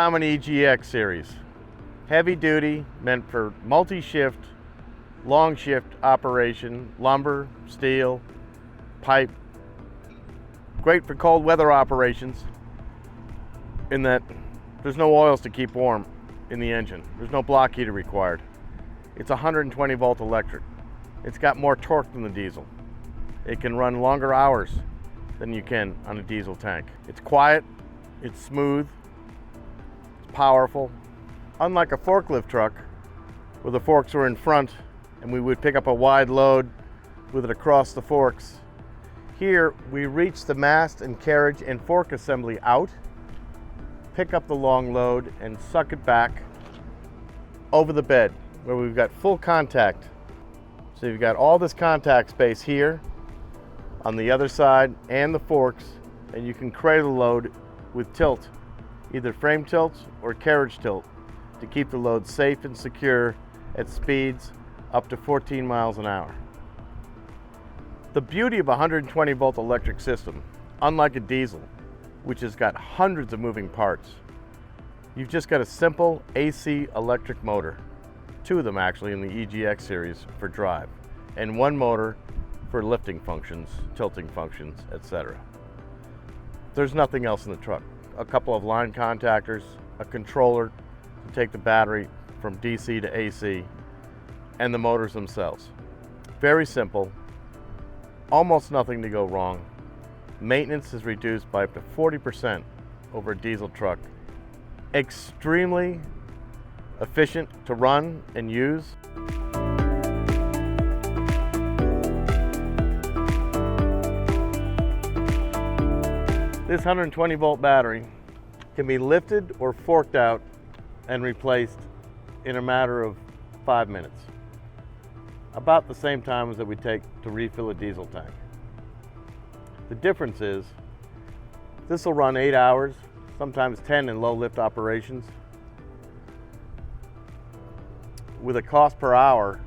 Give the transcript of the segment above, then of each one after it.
Baumann EGX series. Heavy duty, meant for multi-shift, long shift operation, lumber, steel, pipe. Great for cold weather operations in that there's no oils to keep warm in the engine. There's no block heater required. It's 120 volt electric. It's got more torque than the diesel. It can run longer hours than you can on a diesel tank. It's quiet, it's smooth, it's powerful. Unlike a forklift truck, where the forks were in front and we would pick up a wide load with it across the forks, here we reach the mast and carriage and fork assembly out, pick up the long load and suck it back over the bed where we've got full contact. So you've got all this contact space here on the other side and the forks, and you can cradle load with tilt, either frame tilt or carriage tilt, to keep the load safe and secure at speeds up to 14 miles an hour. The beauty of a 120 volt electric system, unlike a diesel, which has got hundreds of moving parts, you've just got a simple AC electric motor, two of them actually in the EGX series for drive, and one motor for lifting functions, tilting functions, etc. There's nothing else in the truck. A couple of line contactors, a controller to take the battery from DC to AC, and the motors themselves. Very simple, almost nothing to go wrong. Maintenance is reduced by up to 40% over a diesel truck. Extremely efficient to run and use. This 120 volt battery can be lifted or forked out and replaced in a matter of 5 minutes. About the same time as it would take to refill a diesel tank. The difference is this will run 8 hours, sometimes 10 in low lift operations, with a cost per hour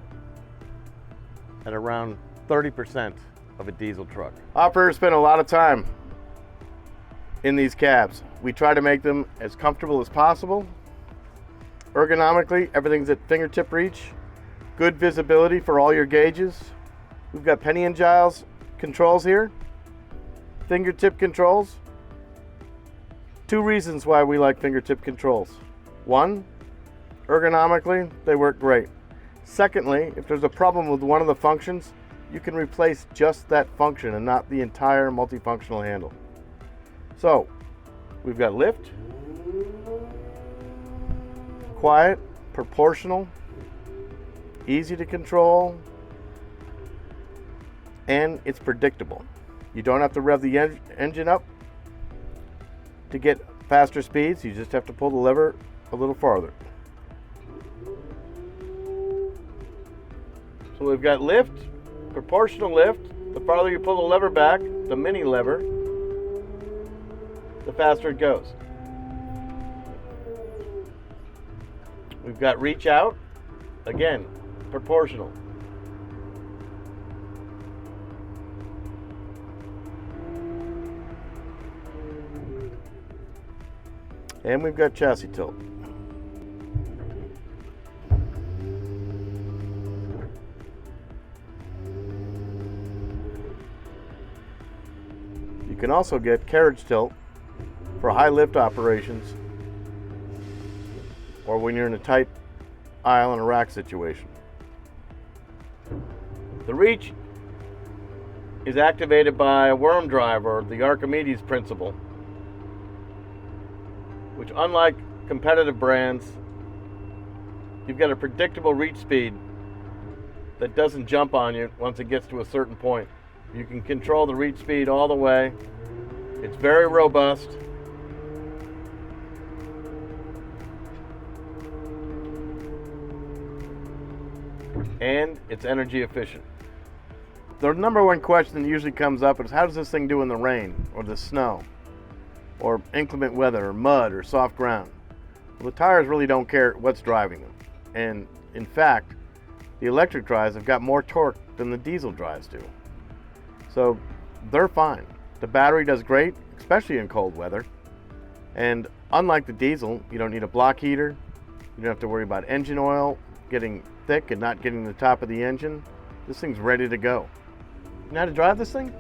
at around 30% of a diesel truck. Operators spend a lot of time in these cabs. We try to make them as comfortable as possible. Ergonomically, everything's at fingertip reach. Good visibility for all your gauges. We've got penny and giles controls here. Fingertip controls. Two reasons why we like fingertip controls. One, ergonomically, they work great. Secondly, if there's a problem with one of the functions, you can replace just that function and not the entire multifunctional handle. So, we've got lift, quiet, proportional, easy to control, and it's predictable. You don't have to rev the engine up to get faster speeds. You just have to pull the lever a little farther. So we've got lift, proportional lift. The farther you pull the lever back, the mini lever, the faster it goes. We've got reach out, again, proportional. And we've got chassis tilt. You can also get carriage tilt for high lift operations or when you're in a tight aisle and a rack situation. The reach is activated by a worm drive, or the Archimedes principle, which, unlike competitive brands, you've got a predictable reach speed that doesn't jump on you once it gets to a certain point. You can control the reach speed all the way. It's very robust. And it's energy efficient. The number one question that usually comes up is, how does this thing do in the rain or the snow or inclement weather or mud or soft ground? Well, the tires really don't care what's driving them. And in fact, the electric drives have got more torque than the diesel drives do. So they're fine. The battery does great, especially in cold weather. And unlike the diesel, you don't need a block heater. You don't have to worry about engine oil getting thick and not getting to the top of the engine. This thing's ready to go. You know how to drive this thing?